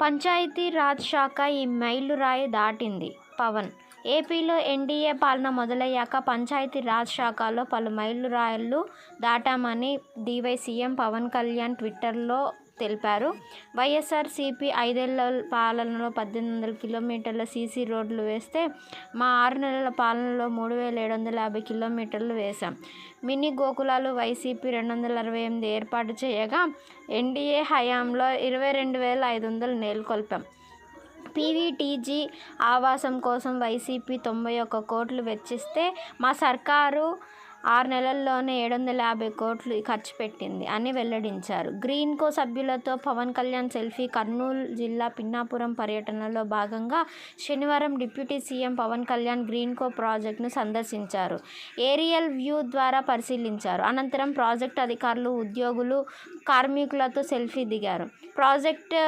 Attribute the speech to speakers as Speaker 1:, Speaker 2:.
Speaker 1: పంచాయతీ రాజ్ శాఖ ఈ మైలురాయి దాటింది. పవన్ ఏపీలో ఎన్డీఏ పాలన మొదలయ్యాక పంచాయతీ రాజ్ శాఖలో పలు మైలురాళ్లు దాటామని డీవై సీఎం పవన్ కళ్యాణ్ ట్విట్టర్లో తెలిపారు. వైఎస్ఆర్సీపీ 5 ఏళ్ల పాలనలో 1800 కిలోమీటర్ల సీసీ రోడ్లు వేస్తే మా 6 నెలల పాలనలో 3750 కిలోమీటర్లు వేశాం. మినీ గోకులాలు వైసీపీ 268 ఏర్పాటు చేయగా ఎన్డీఏ హయాంలో 22,500 నెలకొల్పాం. పీవీటీజీ ఆవాసం కోసం వైసీపీ 91 కోట్లు వెచ్చిస్తే మా సర్కారు 6 నెలల్లోనే 750 కోట్లు ఖర్చు పెట్టింది అని వెల్లడించారు. గ్రీన్కో సభ్యులతో పవన్ కళ్యాణ్ సెల్ఫీ కర్నూలు జిల్లా పిన్నాపురం పర్యటనలో భాగంగా శనివారం డిప్యూటీ సీఎం పవన్ కళ్యాణ్ గ్రీన్కో ప్రాజెక్టును సందర్శించారు. ఏరియల్ వ్యూ ద్వారా పరిశీలించారు. అనంతరం ప్రాజెక్టు అధికారులు, ఉద్యోగులు, కార్మికులతో సెల్ఫీ దిగారు. ప్రాజెక్టు